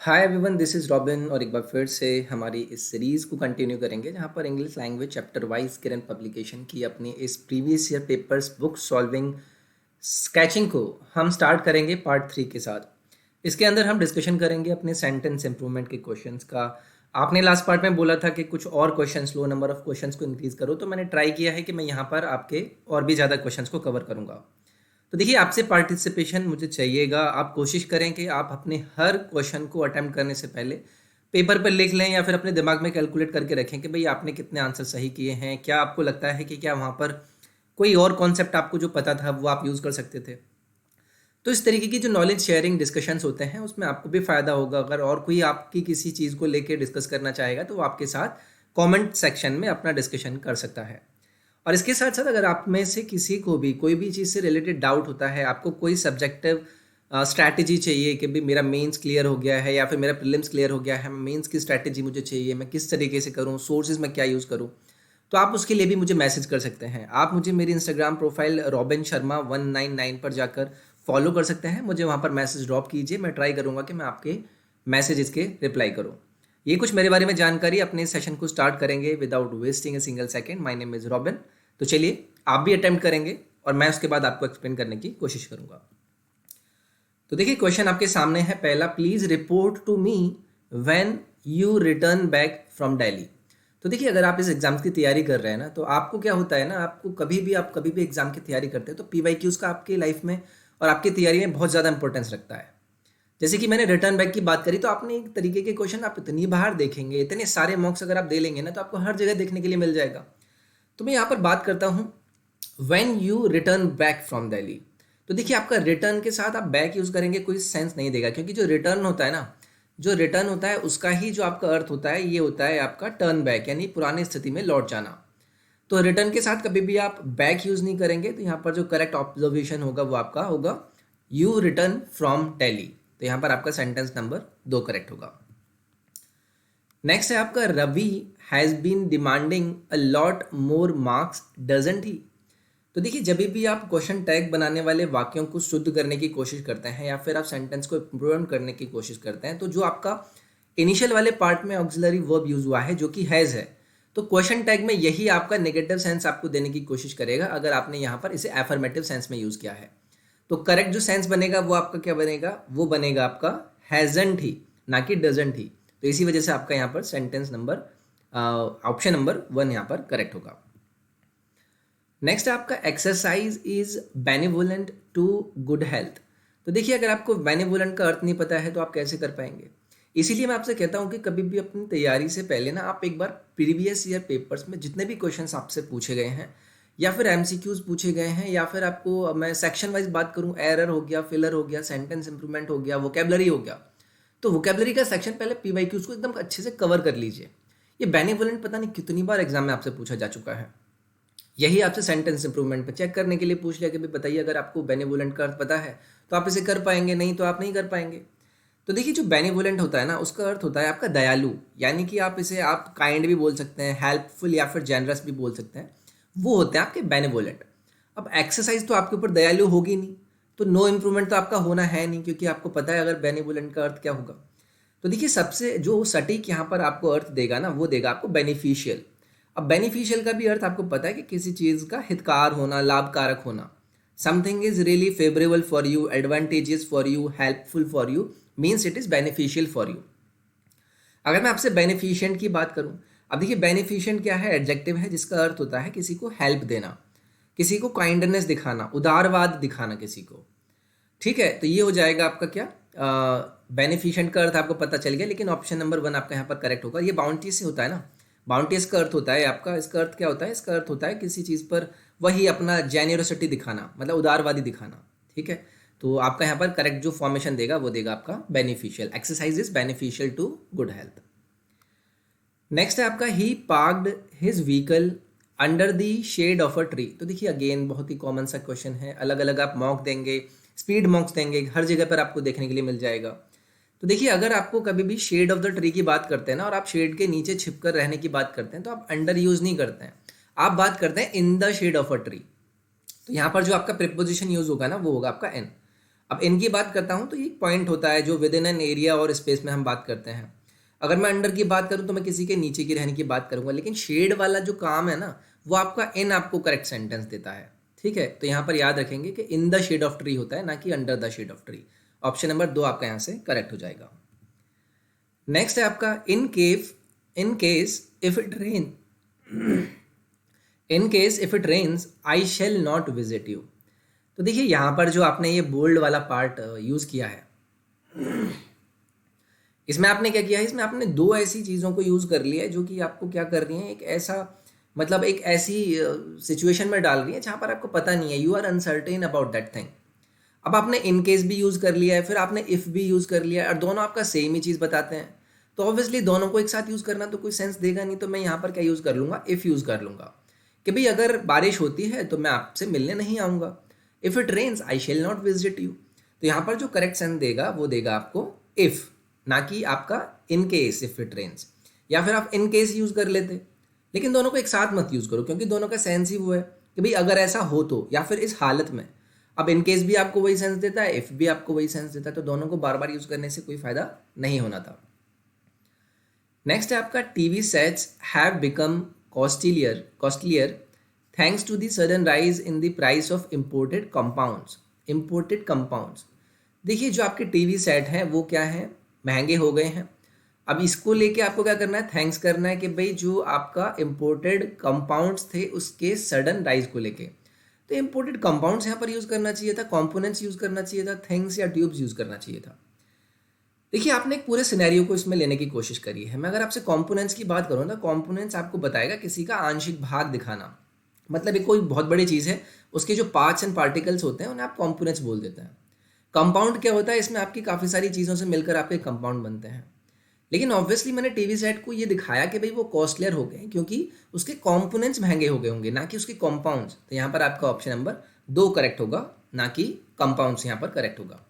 Hi everyone, this is robin और एक बार फिर से हमारी इस सीरीज़ को कंटिन्यू करेंगे जहाँ पर इंग्लिश लैंग्वेज चैप्टर वाइज किरण पब्लिकेशन की अपनी इस previous year papers book solving sketching को हम स्टार्ट करेंगे पार्ट 3 के साथ। इसके अंदर हम डिस्कशन करेंगे अपने सेंटेंस इंप्रूवमेंट के क्वेश्चंस का। आपने लास्ट पार्ट में बोला था कि कुछ और questions low, number of questions को इंक्रीज़ करो, तो मैंने ट्राई किया है कि मैं यहाँ पर आपके और भी ज़्यादा क्वेश्चंस को कवर करूँगा। तो देखिए, आपसे पार्टिसिपेशन मुझे चाहिएगा। आप कोशिश करें कि आप अपने हर क्वेश्चन को अटेम्प्ट करने से पहले पेपर पर लिख लें या फिर अपने दिमाग में कैलकुलेट करके रखें कि भाई आपने कितने आंसर सही किए हैं। क्या आपको लगता है कि क्या वहाँ पर कोई और कॉन्सेप्ट आपको जो पता था वो आप यूज़ कर सकते थे। तो इस तरीके की जो नॉलेज शेयरिंग डिस्कशंस होते हैं उसमें आपको भी फ़ायदा होगा। अगर और कोई आपकी किसी चीज़ को लेकर डिस्कस करना चाहेगा तो वो आपके साथ कमेंट सेक्शन में अपना डिस्कशन कर सकता है। और इसके साथ साथ अगर आप में से किसी को भी कोई भी चीज़ से रिलेटेड डाउट होता है, आपको कोई सब्जेक्टिव स्ट्रैटेजी चाहिए कि भाई मेरा मेंस क्लियर हो गया है या फिर मेरा प्रीलिम्स क्लियर हो गया है, मेंस की स्ट्रैटेजी मुझे चाहिए, मैं किस तरीके से करूँ, सोर्सेज में क्या यूज़ करूँ, तो आप उसके लिए भी मुझे मैसेज कर सकते हैं। आप मुझे मेरी इंस्टाग्राम प्रोफाइल रॉबिन शर्मा 199 पर जाकर फॉलो कर सकते हैं। मुझे वहाँ पर मैसेज ड्रॉप कीजिए, मैं ट्राई करूँगा कि मैं आपके मैसेजेस के रिप्लाई करूँ। ये कुछ मेरे बारे में जानकारी। अपने सेशन को स्टार्ट करेंगे without wasting a single second. My name is robin. तो चलिए, आप भी अटेम्प्ट करेंगे और मैं उसके बाद आपको एक्सप्लेन करने की कोशिश करूँगा। तो देखिए, क्वेश्चन आपके सामने है पहला, please report to me when you return back from Delhi. तो देखिए, अगर आप इस एग्ज़ाम की तैयारी कर रहे हैं ना, तो आपको क्या होता है ना, आपको कभी भी एग्ज़ाम की तैयारी करते हैं तो PYQs का आपकी लाइफ में और आपकी तैयारी में बहुत ज़्यादा इंपॉर्टेंस रखता है। जैसे कि मैंने रिटर्न बैक की बात करी, तो आपने एक तरीके के क्वेश्चन आप इतनी बार देखेंगे, इतने सारे मॉक्स अगर आप दे लेंगे ना, तो आपको हर जगह देखने के लिए मिल जाएगा। तो मैं यहाँ पर बात करता हूँ when you return back from Delhi. तो देखिए, आपका रिटर्न के साथ आप बैक यूज़ करेंगे कोई सेंस नहीं देगा, क्योंकि जो रिटर्न होता है ना, जो रिटर्न होता है उसका ही जो आपका अर्थ होता है ये होता है आपका टर्न बैक, यानी पुरानी स्थिति में लौट जाना। तो रिटर्न के साथ कभी भी आप बैक यूज़ नहीं करेंगे। तो यहाँ पर जो करेक्ट ऑब्जर्वेशन होगा वो आपका होगा यू रिटर्न फ्रॉम दिल्ली। तो यहाँ पर आपका सेंटेंस नंबर 2 करेक्ट होगा। नेक्स्ट है आपका, Ravi has been demanding a lot more marks doesn't he. तो देखिए, जब भी आप क्वेश्चन टैग बनाने वाले वाक्यों को शुद्ध करने की कोशिश करते हैं या फिर आप सेंटेंस को इम्प्रूव करने की कोशिश करते हैं, तो जो आपका इनिशियल वाले पार्ट में ऑक्सिलरी वर्ब यूज हुआ है जो कि हैज़ है, तो क्वेश्चन टैग में यही आपका नेगेटिव सेंस आपको देने की कोशिश करेगा अगर आपने यहाँ पर इसे एफर्मेटिव सेंस में यूज़ किया है। तो करेक्ट जो सेंस बनेगा वो आपका क्या बनेगा, वो बनेगा आपका हैजंट ही, ना कि डजंट ही। तो इसी वजह से आपका यहाँ पर सेंटेंस नंबर ऑप्शन नंबर 1 यहाँ पर करेक्ट होगा। नेक्स्ट है आपका, exercise is benevolent to good health. तो देखिए, अगर आपको बेनिवोलेंट का अर्थ नहीं पता है तो आप कैसे कर पाएंगे। इसीलिए मैं आपसे कहता हूँ कि कभी भी अपनी तैयारी से पहले ना आप एक बार प्रीवियस ईयर पेपर्स में जितने भी क्वेश्चंस आपसे पूछे गए हैं या फिर MCQs पूछे गए हैं या फिर आपको मैं सेक्शन वाइज बात करूँ, एरर हो गया, फिलर हो गया, सेंटेंस इंप्रूवमेंट हो गया, वोकेबलरी हो गया, तो वोकेबलरी का सेक्शन पहले PYQs को एकदम अच्छे से कवर कर लीजिए। ये बेनिवोलेंट पता नहीं कितनी बार एग्जाम में आपसे पूछा जा चुका है। यही आपसे सेंटेंस इंप्रूवमेंट पे चेक करने के लिए पूछ लिया कि भाई बताइए, अगर आपको बेनिवोलेंट का अर्थ पता है तो आप इसे कर पाएंगे, नहीं तो आप नहीं कर पाएंगे। तो देखिए, जो बेनिवोलेंट होता है ना, उसका अर्थ होता है आपका दयालु, यानी कि आप इसे आप काइंड भी बोल सकते हैं, हेल्पफुल या फिर जेनरस भी बोल सकते हैं। वो होते हैं आपके बेनिवोलेंट। अब एक्सरसाइज तो आपके ऊपर दयालु होगी नहीं, तो नो इम्प्रूवमेंट तो आपका होना है नहीं, क्योंकि आपको पता है अगर बेनिवोलेंट का अर्थ क्या होगा। तो देखिए, सबसे जो सटीक यहाँ पर आपको अर्थ देगा ना, वो देगा आपको बेनिफिशियल। अब बेनिफिशियल का भी अर्थ आपको पता है कि किसी चीज़ का हितकार होना, लाभकारक होना। Something is really favourable for you, advantages for you, helpful for you, means it is beneficial for you. अगर मैं आपसे बेनिफिशियंट की बात करूं, अब देखिए, बेनिफिशियंट क्या है, एडजेक्टिव है जिसका अर्थ होता है किसी को हेल्प देना, किसी को काइंडनेस दिखाना, उदारवाद दिखाना किसी को। ठीक है, तो ये हो जाएगा आपका क्या, बेनिफिशियंट का अर्थ आपको पता चल गया। लेकिन ऑप्शन नंबर 1 आपका यहाँ पर करेक्ट होगा। ये बाउंटी से होता है ना, बाउंटीज का अर्थ होता है आपका, इसका अर्थ क्या होता है, इसका अर्थ होता है किसी चीज़ पर वही अपना जेन्यूरोसिटी दिखाना, मतलब उदारवादी दिखाना। ठीक है, तो आपका यहाँ पर करेक्ट जो फॉर्मेशन देगा वो देगा आपका beneficial. Exercise is beneficial to good health. Next है आपका, he parked his vehicle under the shade of a tree. तो देखिए, अगेन बहुत ही कॉमन सा क्वेश्चन है। अलग अलग आप मॉक देंगे, स्पीड मॉक्स देंगे, हर जगह पर आपको देखने के लिए मिल जाएगा। तो देखिए, अगर आपको कभी भी शेड ऑफ द ट्री की बात करते हैं ना, और आप शेड के नीचे छिपकर रहने की बात करते हैं, तो आप अंडर यूज नहीं करते हैं, आप बात करते हैं in the shade of a tree. तो यहाँ पर जो आपका प्रिपोजिशन यूज होगा ना, वो होगा आपका इन। अब इनकी बात करता हूँ तो ये एक पॉइंट होता है जो विद इन एन एरिया और स्पेस में हम बात करते हैं। अगर मैं अंडर की बात करूँ तो मैं किसी के नीचे की रहने की बात करूंगा, लेकिन शेड वाला जो काम है ना वो आपका इन आपको करेक्ट सेंटेंस देता है। ठीक है, तो यहाँ पर याद रखेंगे कि in the shade of tree होता है, ना कि under the shade of tree. Option number 2 आपका यहाँ से करेक्ट हो जाएगा। नेक्स्ट है आपका in case if it rain in case if it rains I shall not visit you. तो देखिए यहाँ पर जो आपने ये बोल्ड वाला पार्ट यूज़ किया है, इसमें आपने क्या किया है, इसमें आपने दो ऐसी चीज़ों को यूज़ कर लिया है जो कि आपको क्या कर रही हैं, एक ऐसा मतलब एक ऐसी सिचुएशन में डाल रही है जहाँ पर आपको पता नहीं है, you are uncertain about that thing. अब आपने इन केस भी यूज़ कर लिया है, फिर आपने इफ़ भी यूज़ कर लिया है, और दोनों आपका सेम ही चीज़ बताते हैं, तो ऑब्वियसली दोनों को एक साथ यूज़ करना तो कोई सेंस देगा नहीं। तो मैं यहाँ पर क्या यूज़ कर लूँगा, इफ़ यूज़ कर लूँगा कि भाई अगर बारिश होती है तो मैं आपसे मिलने नहीं आऊँगा। If it rains I shall not visit you. तो यहाँ पर जो करेक्ट सेंस देगा वो देगा आपको इफ़, ना कि आपका in case if it rains. या फिर आप इन केस यूज़ कर लेते, लेकिन दोनों को एक साथ मत यूज़ करो क्योंकि दोनों का सेंस ही वो है कि भाई अगर ऐसा हो तो, या फिर इस हालत में। अब इन केस भी आपको वही सेंस देता है, इफ़ भी आपको वही सेंस देता है, तो दोनों को बार बार यूज़ करने से कोई फ़ायदा नहीं होना था। नेक्स्ट है आपका TV sets have become costlier thanks to the sudden rise in the price of imported compounds. देखिए जो आपके टीवी सेट हैं वो क्या है, महंगे हो गए हैं। अब इसको लेके आपको क्या करना है, थैंक्स करना है कि भाई जो आपका इम्पोर्टेड कंपाउंड्स थे उसके सडन राइज को लेके। तो इम्पोर्टेड कंपाउंड्स यहाँ पर यूज़ करना चाहिए था, कंपोनेंट्स यूज़ करना चाहिए था, थिंग्स या ट्यूब्स यूज़ करना चाहिए था। देखिए आपने एक पूरे सिनेरियो को इसमें लेने की कोशिश करी है। मैं अगर आपसे कंपोनेंट्स की बात करूँ तो कंपोनेंट्स आपको बताएगा किसी का आंशिक भाग दिखाना। मतलब एक कोई बहुत बड़ी चीज़ है, उसके जो पार्ट्स एंड पार्टिकल्स होते हैं उन्हें आप कंपोनेंट्स बोल देते हैं। कंपाउंड क्या होता है, इसमें आपकी काफ़ी सारी चीज़ों से मिलकर आपके कंपाउंड बनते हैं। लेकिन ऑब्वियसली मैंने टीवी सेट को ये दिखाया कि भाई वो कॉस्टलियर हो गए क्योंकि उसके कंपोनेंट्स महंगे हो गए होंगे, ना कि उसके कंपाउंड्स। तो यहाँ पर आपका ऑप्शन नंबर 2 करेक्ट होगा, ना कि कंपाउंड्स यहाँ पर करेक्ट होगा।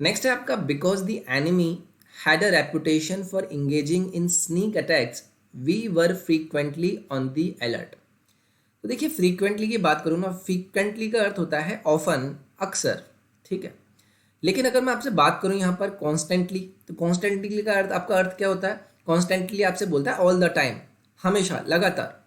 नेक्स्ट है आपका because the enemy had a reputation for engaging in sneak attacks we were frequently on the alert. तो देखिए फ्रीक्वेंटली की बात करूँ ना, फ्रीक्वेंटली का अर्थ होता है ऑफन, अक्सर। ठीक है, लेकिन अगर मैं आपसे बात करूं यहाँ पर कॉन्स्टेंटली, तो कॉन्स्टेंटली का अर्थ आपका अर्थ क्या होता है, कॉन्स्टेंटली आपसे बोलता है ऑल द टाइम, हमेशा, लगातार।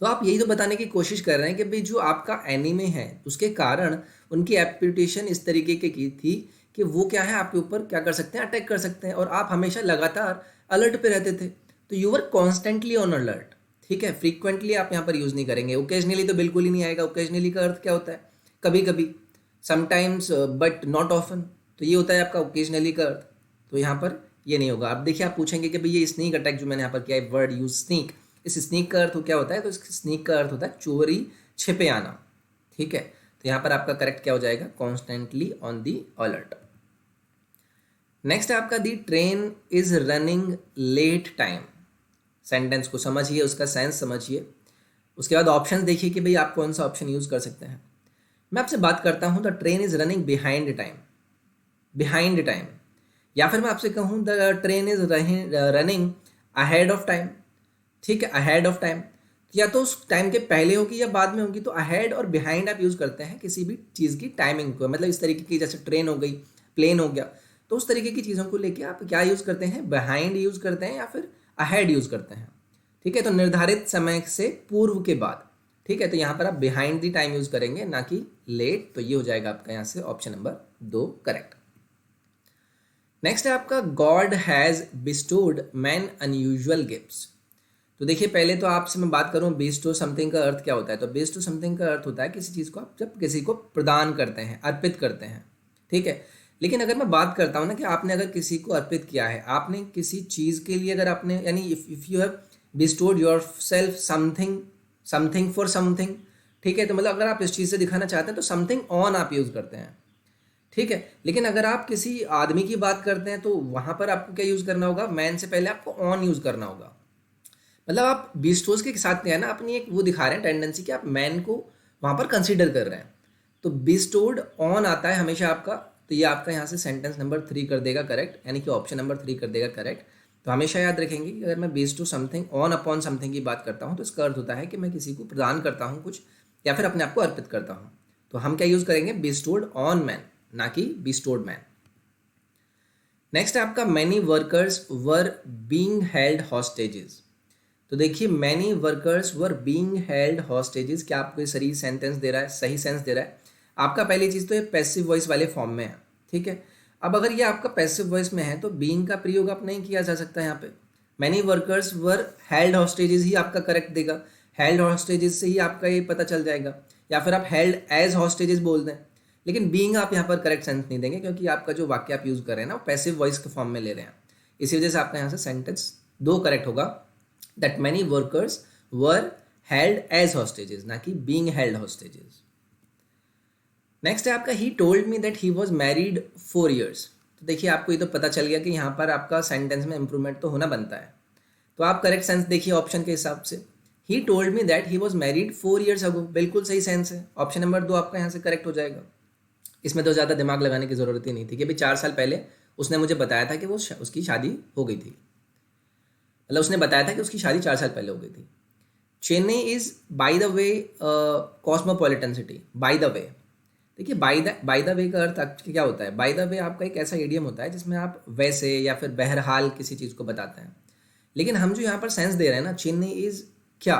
तो आप यही तो बताने की कोशिश कर रहे हैं कि भाई जो आपका एनीमे है उसके कारण उनकी एप्यूटेशन इस तरीके की थी कि वो क्या है, आपके ऊपर क्या कर सकते हैं, अटैक कर सकते हैं, और आप हमेशा लगातार अलर्ट पे रहते थे। तो you were constantly on alert. ठीक है, फ्रीक्वेंटली आप यहाँ पर यूज़ नहीं करेंगे, ओकेजनली तो बिल्कुल ही नहीं आएगा। ओकेजनली का अर्थ क्या होता है, कभी कभी, समटाइम्स बट नॉट ऑफन। तो ये होता है आपका ओकेजनली का अर्थ। तो यहाँ पर ये नहीं होगा। अब देखिए आप पूछेंगे कि भाई ये स्नीक अटैक जो मैंने यहाँ पर किया है, वर्ड यूज स्नीक, इस स्नीक का अर्थ क्या होता है, तो इस स्नीक का अर्थ होता है चोरी, छिपे आना। ठीक है, तो यहाँ पर आपका करेक्ट क्या हो जाएगा, constantly on the alert. Next है आपका the train is running late time. Sentence को समझिए, उसका सेंस समझिए, उसके बाद ऑप्शन देखिए कि भाई आप कौन सा ऑप्शन यूज़ कर सकते हैं। मैं आपसे बात करता हूँ the train is running behind time, behind time. या फिर मैं आपसे कहूँ the train is running ahead of time. ठीक है, अहेड ऑफ टाइम, या तो उस टाइम के पहले होगी या बाद में होगी। तो अहेड और बिहाइंड आप यूज़ करते हैं किसी भी चीज़ की टाइमिंग को, मतलब इस तरीके की, जैसे ट्रेन हो गई, प्लेन हो गया, तो उस तरीके की चीज़ों को लेके आप क्या यूज़ करते हैं, बिहाइंड यूज़ करते हैं या फिर अहेड यूज़ करते हैं। ठीक है, तो निर्धारित समय से पूर्व के बाद। ठीक है, तो यहाँ पर आप बिहाइंड द टाइम यूज़ करेंगे, ना कि लेट। तो ये हो जाएगा आपका यहाँ से ऑप्शन नंबर 2 करेक्ट। नेक्स्ट है आपका God has bestowed man unusual gifts. तो देखिए पहले तो आपसे मैं बात करूँ बिस्टो समथिंग का अर्थ क्या होता है। तो बिस्टो समथिंग का अर्थ होता है किसी चीज़ को आप जब किसी को प्रदान करते हैं, अर्पित करते हैं। ठीक है, लेकिन अगर मैं बात करता हूँ ना कि आपने अगर किसी को अर्पित किया है, आपने किसी चीज़ के लिए अगर आपने, यानी if you have bestowed your self something for something. ठीक है, तो मतलब अगर आप इस चीज़ से दिखाना चाहते हैं तो समथिंग ऑन आप यूज़ करते हैं। ठीक है, लेकिन अगर आप किसी आदमी की बात करते हैं तो वहाँ पर आपको क्या यूज़ करना होगा, मैन से पहले आपको ऑन यूज़ करना होगा। मतलब आप बिस्टोज के साथ क्या है ना, अपनी एक वो दिखा रहे हैं टेंडेंसी कि आप मैन को वहाँ पर कंसीडर कर रहे हैं। तो बिस्टोड ऑन आता है हमेशा आपका। तो ये आपका यहाँ से सेंटेंस नंबर 3 कर देगा करेक्ट, यानी कि ऑप्शन नंबर 3 कर देगा करेक्ट। तो हमेशा याद रखेंगे कि अगर मैं bestow something on upon something की बात करता हूँ तो इसका अर्थ होता है कि मैं किसी को प्रदान करता हूँ कुछ, या फिर अपने आप को अर्पित करता हूँ। तो हम क्या यूज करेंगे, बिस्टोड ऑन मैन, ना कि बिस्टोड मैन। नेक्स्ट है आपका many workers were being held hostages. तो देखिए many workers were being held hostages, क्या आपको ये सही सेंटेंस दे रहा है, सही सेंस दे रहा है। आपका पहली चीज़ तो ये पैसिव वॉइस वाले फॉर्म में है, ठीक है। अब अगर ये आपका पैसिव वॉइस में है तो बीइंग का प्रयोग आप नहीं किया जा सकता यहाँ पे। Many workers were held hostages ही आपका करेक्ट देगा, हेल्ड हॉस्टेजेस से ही आपका ये पता चल जाएगा, या फिर आप हेल्ड एज हॉस्टेजेस बोल दें। लेकिन बीइंग आप यहाँ पर करेक्ट सेंस नहीं देंगे क्योंकि आपका जो वाक्य आप यूज़ कर रहे हैं ना वो पैसिव वॉइस के फॉर्म में ले रहे हैं। इसी वजह से आपका यहाँ से सेंटेंस दो करेक्ट होगा, that many workers were held as hostages, ना कि बीइंग हेल्ड हॉस्टेजेस। नेक्स्ट है आपका he told me that he was married 4 years। तो देखिए आपको ये तो पता चल गया कि यहाँ पर आपका सेंटेंस में इंप्रूवमेंट तो होना बनता है। तो आप करेक्ट सेंस देखिए ऑप्शन के हिसाब से, ही told me that he was married 4 years ago, बिल्कुल सही सेंस है। ऑप्शन नंबर 2 आपका यहाँ से करेक्ट हो जाएगा। इसमें तो ज़्यादा दिमाग लगाने की ज़रूरत ही नहीं थी कि भाई 4 साल पहले उसने मुझे बताया था कि वो उसकी शादी हो गई थी, मतलब उसने बताया था कि उसकी शादी 4 साल पहले हो गई थी। Chennai is by the way cosmopolitan city. By the way, देखिए बाय द वे का अर्थ क्या होता है। बाय द वे आपका एक ऐसा इडियम होता है जिसमें आप वैसे या फिर बहरहाल किसी चीज़ को बताते हैं। लेकिन हम जो यहाँ पर सेंस दे रहे हैं ना, चेन्नई इज़ क्या,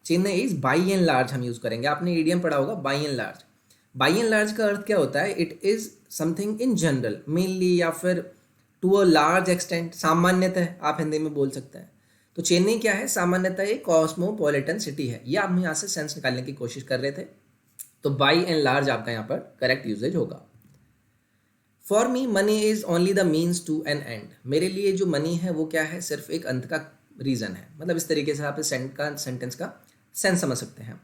Chennai is by and large हम यूज़ करेंगे। आपने इडियम पढ़ा होगा by and large. By and large का अर्थ क्या होता है, it is something in general, mainly, या फिर टू अ लार्ज एक्सटेंट, सामान्यतः आप हिंदी में बोल सकते हैं। तो चेन्नई क्या है, सामान्यतः एक कॉस्मोपॉलिटन सिटी है। ये आप यहाँ से सेंस निकालने की कोशिश कर रहे थे। तो बाई एंड लार्ज आपका यहाँ पर करेक्ट यूजेज होगा। For me money is only the means to an end. मेरे लिए जो मनी है वो क्या है, सिर्फ एक अंत का रीज़न है। मतलब इस तरीके से आप इस सेंटेंस का सेंस समझ सकते हैं।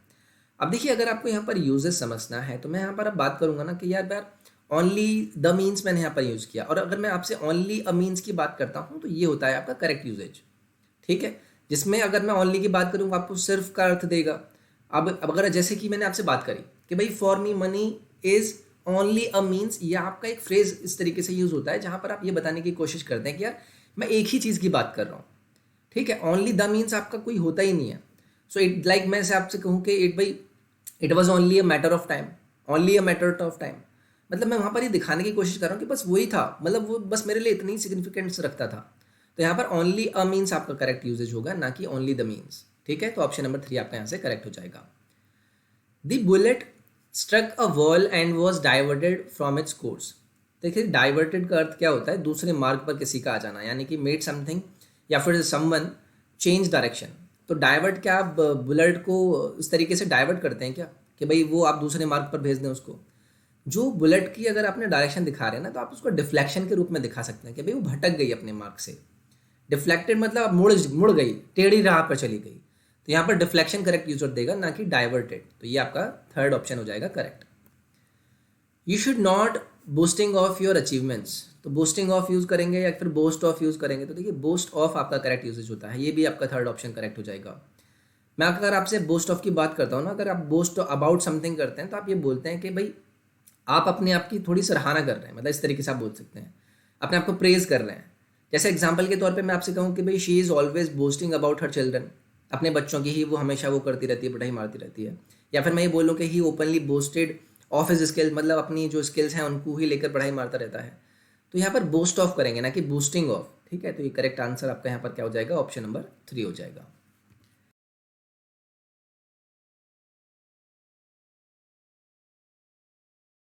अब देखिए अगर आपको यहाँ पर यूजेस समझना है तो मैं यहाँ पर अब बात करूँगा ना कि यार ओनली द मीन्स मैंने यहाँ पर यूज़ किया, और अगर मैं आपसे ओनली अ मीन्स की बात करता हूँ तो ये होता है आपका करेक्ट यूजेज, ठीक है। जिसमें अगर मैं ओनली की बात करूँ आपको सिर्फ का अर्थ देगा। अब अगर जैसे कि मैंने आपसे बात करी कि भाई for me money is only a means, या आपका एक फ्रेज इस तरीके से यूज होता है जहां पर आप ये बताने की कोशिश करते हैं कि यार मैं एक ही चीज़ की बात कर रहा हूँ, ठीक है। ओनली द मीन्स आपका कोई होता ही नहीं है। सो इट लाइक मैं से आपसे कहूँ कि it was only a matter of time, only a matter of time, मतलब मैं वहाँ पर ये दिखाने की कोशिश कर रहा हूँ कि बस वही था, मतलब वो बस मेरे लिए इतनी सिग्निफिकेंस रखता था। तो यहाँ पर ओनली अ मीन्स आपका करेक्ट यूजेज होगा, ना कि ओनली द मीन्स, ठीक है। तो ऑप्शन नंबर 3 आपका यहाँ से करेक्ट हो जाएगा। The bullet struck a wall and was diverted from its course. देखिए डाइवर्टेड का अर्थ क्या होता है, दूसरे मार्ग पर किसी का आ जाना, यानी कि मेड समथिंग या फिर समवन चेंज डायरेक्शन। तो डाइवर्ट क्या, आप बुलेट को इस तरीके से डाइवर्ट करते हैं क्या कि भाई वो आप दूसरे मार्ग पर भेज दें उसको। जो बुलेट की अगर आपने डायरेक्शन दिखा रहे हैं ना तो आप उसको डिफ्लेक्शन के रूप में दिखा सकते हैं कि भाई वो भटक गई अपने मार्ग से। डिफ्लेक्टेड मतलब मुड़ गई, टेढ़ी राह पर चली गई। तो यहाँ पर डिफ्लेक्शन करेक्ट यूजर देगा, ना कि डाइवर्टेड। तो ये आपका थर्ड ऑप्शन हो जाएगा correct. You should not boasting of your achievements. तो बोस्टिंग ऑफ यूज करेंगे या फिर बोस्ट ऑफ यूज करेंगे, तो देखिए बोस्ट ऑफ आपका करेक्ट यूजेज होता है, ये भी आपका थर्ड ऑप्शन करेक्ट हो जाएगा। मैं अगर आपसे बोस्ट ऑफ की बात करता हूँ ना, अगर आप बोस्ट अबाउट समथिंग करते हैं तो आप ये बोलते हैं कि भाई आप अपने आप की थोड़ी सराहना कर रहे हैं, मतलब इस तरीके से आप बोल सकते हैं, अपने आप को प्रेज कर रहे हैं। जैसे एग्जाम्पल के तौर पे मैं आपसे कहूँ कि भाई she is always boasting about her children, अपने बच्चों की ही वो हमेशा वो करती रहती है, पढ़ाई मारती रहती है। या फिर मैं ये बोलूँ कि he openly boasted of his skills, मतलब अपनी जो स्किल्स हैं उनको ही लेकर पढ़ाई मारता रहता है। तो यहाँ पर बोस्ट ऑफ करेंगे, ना कि बूस्टिंग ऑफ, ठीक है। तो ये करेक्ट आंसर आपका यहाँ पर क्या हो जाएगा, ऑप्शन नंबर 3 हो जाएगा।